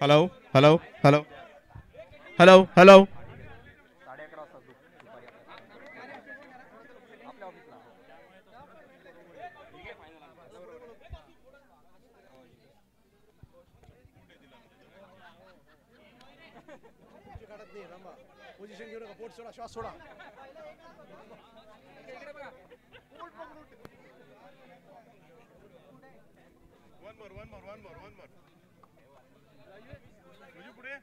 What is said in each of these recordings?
Hello hello hello hello hello position घेऊ नका, पोट सोडा, श्वास सोडा. वन मोर पुढे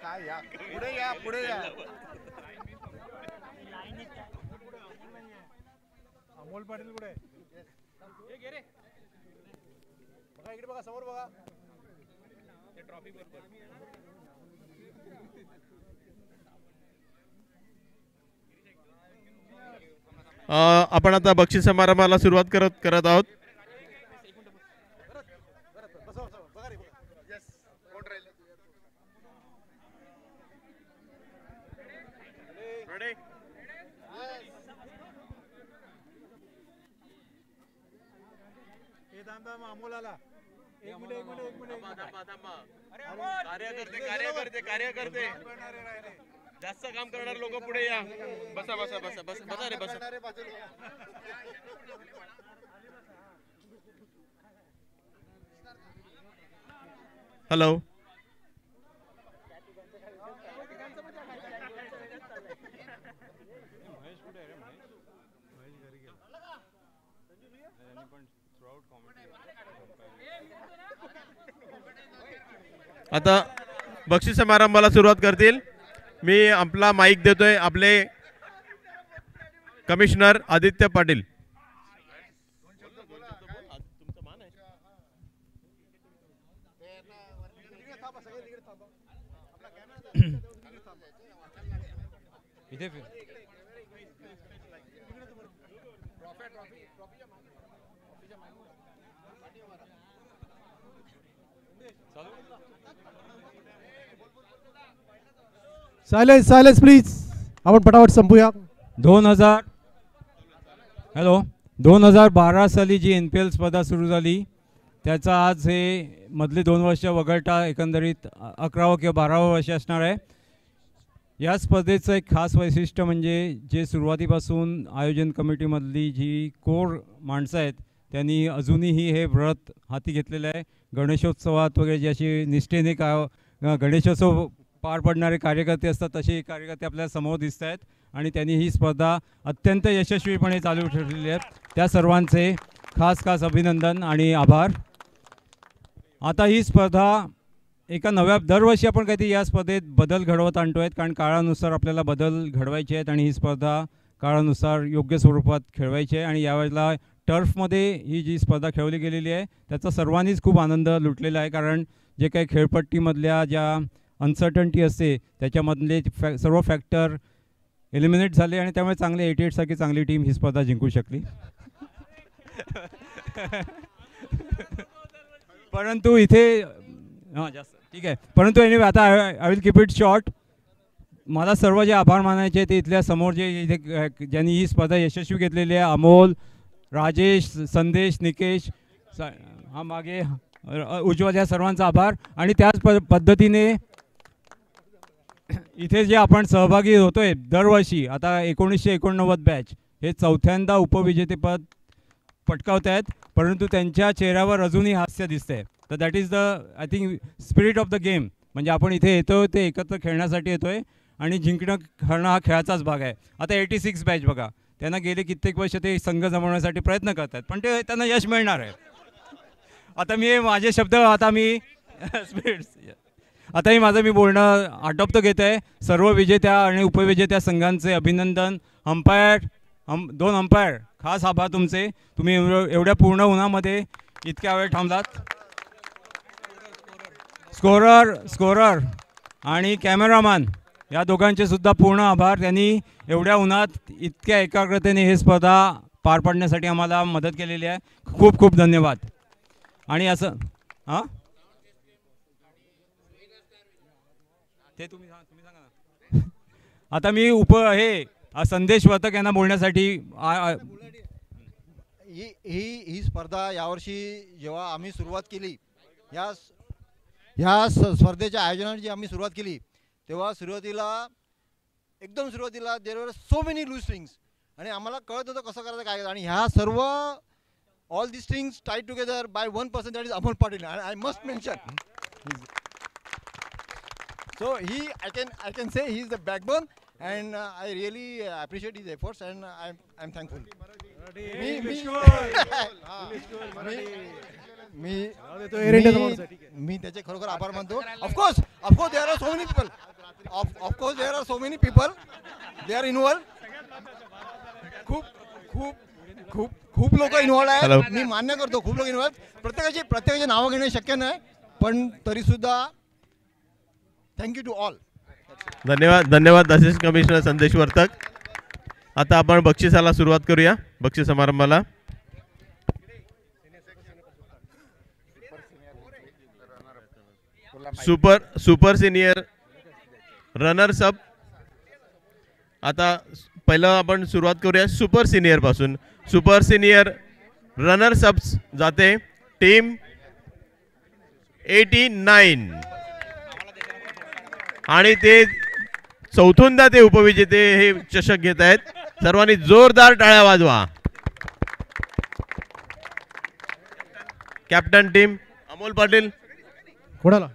काय या पुढे या अमोल पाटील पुढे बघा, इकडे बघा, समोर बघा. ट्रॉफी बरोबर आपण आता बक्षीस समारंभाला सुरुवात करत आहोत. कार्यकर्ते जास्त काम करणारे लोक पुढे या. बसा बसा बसा बसा बसा रे बसा. हॅलो आता बक्षीस समारंभाला सुरुवात करतील. मी आपला माईक देतोय आपले commissioner Aditya Patil. Silence silence please. आपण पटापट संपूया. 2012 साली जी NPL स्पर्धा सुरू झाली त्याचा आज हे मधले 2 वर्ष वगळता एकंदरीत 11वं किंवा 12वं वर्ष असणार आहे. या स्पर्धेचं एक खास वैशिष्ट्य म्हणजे जे सुरुवातीपासून आयोजन कमिटीमधली जी कोर माणसं आहेत त्यांनी अजूनही हे व्रत हाती घेतलेलं आहे. गणेशोत्सवात वगैरे जे अशी निष्ठेने गणेशोत्सव पार पडणारे कार्यकर्ते असतात तसे कार्यकर्ते आपल्या समोर दिसत आहेत आणि त्यांनी ही स्पर्धा अत्यंत यशस्वीपणे चालू ठेवलेली आहे. त्या सर्वांचे खास अभिनंदन आणि आभार. आता ही स्पर्धा एका नव्या दरवर्षी आपण काहीतरी या स्पर्धेत बदल घडवत आणतो आहेत कारण काळानुसार आपल्याला बदल घडवायचे आहेत आणि ही स्पर्धा काळानुसार योग्य स्वरूपात खेळवायची आहे. आणि यावेळेला टर्फमध्ये ही जी स्पर्धा खेळवली गेलेली आहे त्याचा सर्वांनीच खूप आनंद लुटलेला आहे कारण जे काही खेळपट्टीमधल्या ज्या अनसर्टन्टी असते त्याच्यामधले सर्व फॅक्टर एलिमिनेट झाले आणि त्यामुळे चांगले 88 सारखी चांगली टीम ही स्पर्धा जिंकू शकली. परंतु इथे जास्त ठीक आहे. परंतु एनिवे आता I will keep it short. मला सर्व जे आभार मानायचे ते इथल्या समोर जे इथे ज्यांनी ही स्पर्धा यशस्वी घेतलेली आहे अमोल, राजेश, संदेश, निकेश, हा मागे उज्ज्वल या सर्वांचा आभार. आणि त्याच पद्धतीने इथे जे आपण सहभागी होतोय दरवर्षी आता 1989 बॅच हे 4थ्यांदा उपविजेतेपद पटकावत आहेत परंतु त्यांच्या चेहऱ्यावर अजूनही हास्य दिसतंय. तर that is the I think spirit of the game. म्हणजे आपण इथे येतोय ते एकत्र खेळण्यासाठी येतोय आणि जिंकणं हरणं हा खेळाचाच भाग आहे. आता 86 बॅच बघा त्यांना गेले कित्येक वर्ष ते संघ जमवण्यासाठी प्रयत्न करत आहेत पण ते त्यांना यश मिळणार आहे. आता मी माझे शब्द आता मी बोलणं आटोपतो घेत आहे. सर्व विजेत्या आणि उपविजेत्या संघांचे अभिनंदन. दोन अंपायर खास आभार तुमचे. तुम्ही एवढ्या पूर्ण उन्हामध्ये इतक्या वेळ थांबलात. स्कोरर आणि कॅमेरामॅन या दोघांचे सुद्धा पूर्ण आभार. त्यांनी एवढ्या उन्हात इतक्या एकाग्रतेने ही स्पर्धा पार पाडण्यासाठी आम्हाला मदत केलेली आहे. खूप खूप धन्यवाद. आणि असं ते तुम्ही सांगा ना. आता मी संदेश वर्तक यांना बोलण्यासाठी ही स्पर्धा यावर्षी जेव्हा आम्ही सुरुवात केली, ह्या स्पर्धेच्या आयोजनाची आम्ही सुरुवात केली, तेव्हा एकदम सुरुवातीला देर वर सो मेनी लूज स्ट्रिंग्स आणि आम्हाला कळत होतं कसं करायचं काय. आणि ह्या सर्व all the strings tied together by one person, that is Amol Patil. I must mention. So I can say he is the backbone, and I really appreciate his efforts, and I'm thankful. मी त्याचे खरोखर आभार मानतो. Of course there are so many people. Of course there are so many people. They are involved. खूप लोक involve आहेत. मी मान्य करतो खूप लोक इन्व्हॉल्व. प्रत्येकाची नावं घेणे शक्य नाही, पण तरी सुद्धा थँक्यू टू ऑल. धन्यवाद असिस्टंट कमिशनर संदेश वर्तक. आता आपण बक्षिसाला सुरुवात करूया, बक्षीस समारंभाला. Super senior runners up. आता पहिलं आपण सुरुवात करूया सुपर सिनियर पासून. सुपर सिनियर रनर्स अप जाते टीम 89 आणि ते चौथ्यांदा ते उपविजेते हे चषक घेत आहेत. सर्वांनी जोरदार टाळ्या वाजवा. Captain team Amol Patil. कोणाला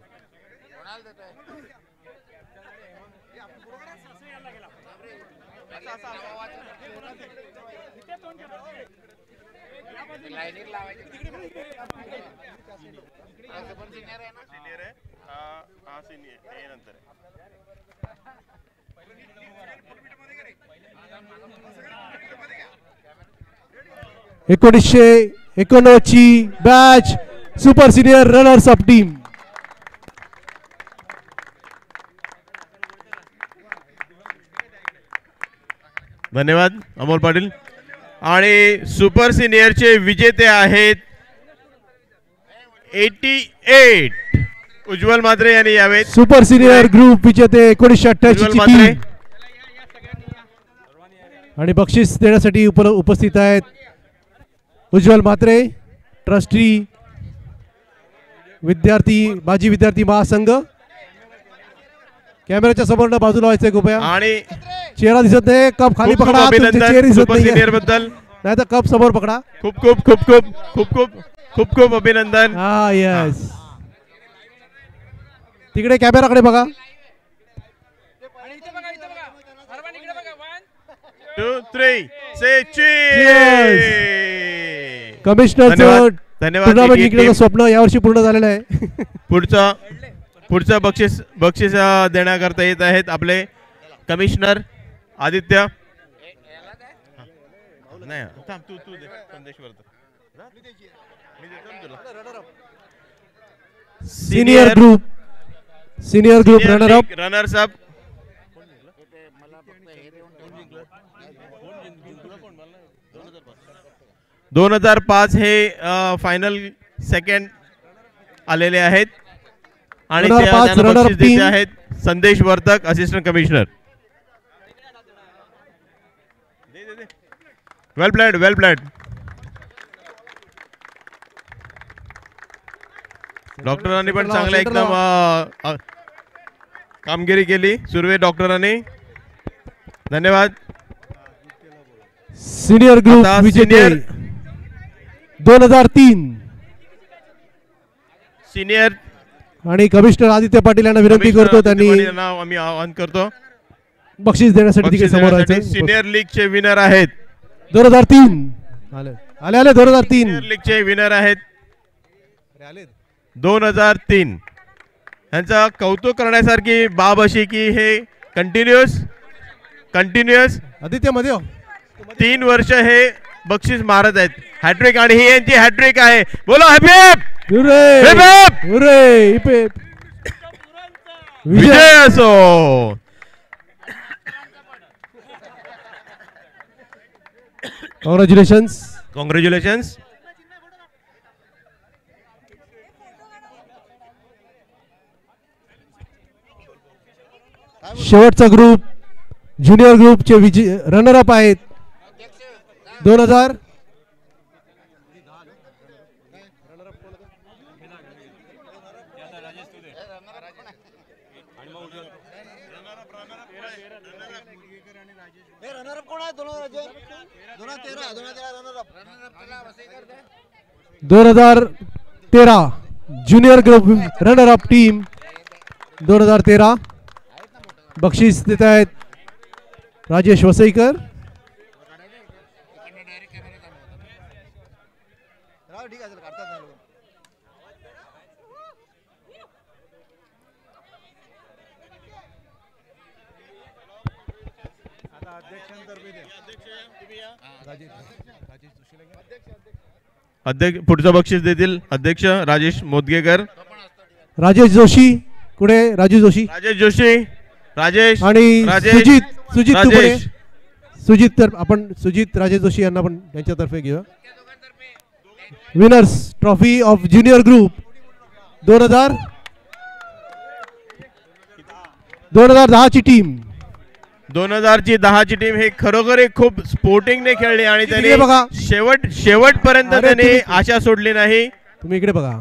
ची batch super senior runners up team. धन्यवाद अमोल पाटील. आणि सुपर सिनियरचे विजेते आहेत 88 उज्ज्वल म्हात्रे यांनी यावेत. सुपर सिनियर ग्रुप विजेते 1988 ची टीम. आणि बक्षीस देण्यासाठी उपस्थित आहेत उज्ज्वल म्हात्रे, ट्रस्टी, माजी विद्यार्थी महासंघ. कॅमेराच्या समोर बाजूला व्हायचंय कृपया. आणि चेहरा दिसत नाही, कप खाली पकडा. अभिनंदन सुपर सिनियर बद्दल. नाही तर कप समोर पकडा. खूप अभिनंदन. हा यस. तिकडे कॅमेराकडे बघा. 2 3 से cheers. कमिशनरचं धन्यवाद. टुर्नामेंट जिंकण्याचं स्वप्न यावर्षी पूर्ण झालेलं आहे. पुढचं बक्षीस देण्याकरता येत आहेत आपले कमिशनर आदित्य. नाही तू दे संदेश Vartak. Senior group runners up. दोन 2005 हे फायनल सेकंड आलेले आहेत आणि त्यांना बक्षीस देते आहेत संदेश वर्तक असिस्टंट कमिशनर. वेल प्लेड. डॉक्टरांनी पण चांगलं एकदम कामगिरी केली. सुर्वे डॉक्टरांनी. धन्यवाद. सीनियर ग्रुप विजेते 2003 सीनियर. आणि कमिशनर आदित्य पाटील यांना विनंती करतो, त्यांनी आम्ही आवाहन करतो बक्षीस देण्यासाठी तिकडे समोर यायचं. सीनियर लीग चे विनर आहेत 2003 आले 2003 लीग चे विनर आहेत 2003. यांचा कौतुक करण्यासारखी बाब अशी की हे कंटिन्युअस आदित्य मध्ये 3 वर्ष हे बक्षीस मारत आहेत. हॅट्रिक आणि ही यांची हॅट्रिक आहे. बोलो हबीब. विजय असो. कॉंग्रॅच्युलेशन्स. शेवटचा ग्रुप ज्युनियर ग्रुपचे रनर अप आहेत 2000 2013 junior group runner up team 2013 बक्षीस देत आहेत राजेश वसईकर. अध्यक्ष पुढचं बक्षीस देतील अध्यक्ष राजेश मोदगेकर. राजेश जोशी कुठे राजू जोशी राजेश जोशी राजेश आणि राजेश सुजित तू पुढे. राजेश सुजित तर आपण सुजित राजेश जोशी यांना पण त्यांच्यातर्फे घेऊया. Winners trophy of junior group 2010 ची टीम 2010 ची टीम हे खरोखर एक खूप स्पोर्टिंगने खेळली आणि इकडे बघा. त्यांनी शेवटपर्यंत अरे त्यांनी तुम्ही- आशा सोडली नाही. तुम्ही इकडे बघा.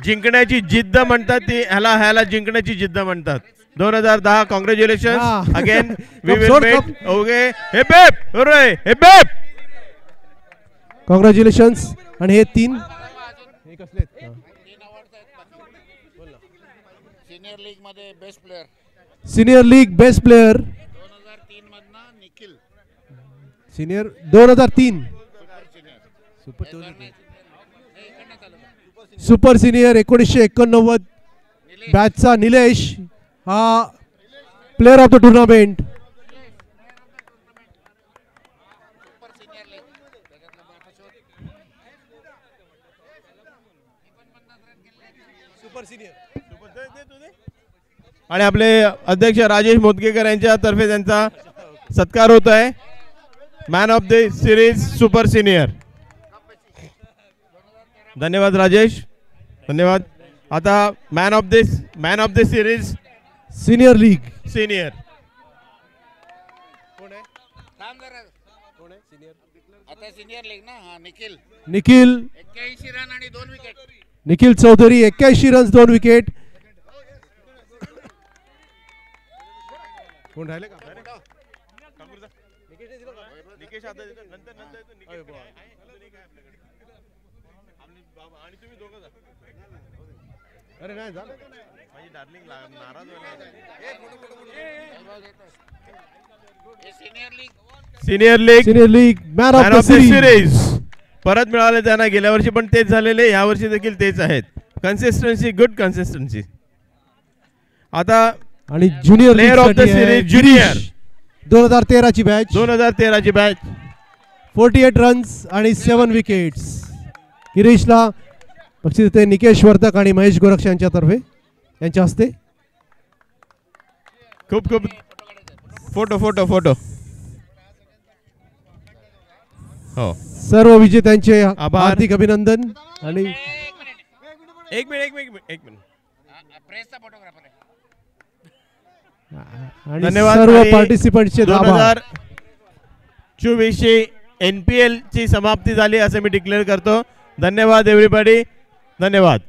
जिंकण्याची जिद्द म्हणतात ती ह्याला जिंकण्याची जिद्द म्हणतात. 2010 कॉंग्रॅच्युलेशन हा. अगेन वी कप विल सोड, मेट. कप. ओके हे बेप अरे हे बेप. कॉंग्रॅच्युलेशन्स. आणि हे 3 सिनियर लीग मध्ये best player senior league best player 2003 मधनं निखिल सिनियर 2003 सुपर सिनियर 1989 बॅचचा निलेश हा प्लेयर ऑफ द टुर्नामेंट. आणि आपले अध्यक्ष राजेश मोदकेकर यांच्या तर्फे त्यांचा सत्कार होत आहे. Man of the series super senior. धन्यवाद राजेश धन्यवाद. आता man of the series senior league senior आता सिनियर लीग ना हा निखिल निखिल 81 रन आणि 2 wicket. Nikhil Chaudhary 81 runs 2 wicket. कोण राहिले का? अरे नाही झालं. Senior league senior league man man of of the the series series परत मिळाले त्यांना. गेल्या वर्षी पण तेच झालेले या वर्षी देखील तेच आहेत. Consistency good consistency. आता आणि junior player of the series junior 2013 ची बॅच 2013 ची बॅच 48 रन्स आणि 7 विकेट्स. गिरीशला बक्षीस देते निकेश वर्तक आणि महेश गोरक्ष यांच्यातर्फे यांच्या हस्ते. खूप खूप फोटो फोटो फोटो. हो सर्व विजेत्यांचे आभार. हार्दिक अभिनंदन. आणि एक मिनिट प्रेसचा फोटोग्राफर आहे. आणि धन्यवाद. सर्व आणि पार्टिसिपंटचे आभार. 2024 NPL ची समाप्ती झाली असं मी डिक्लेअर करतो. धन्यवाद एव्हरीबॉडी. धन्यवाद.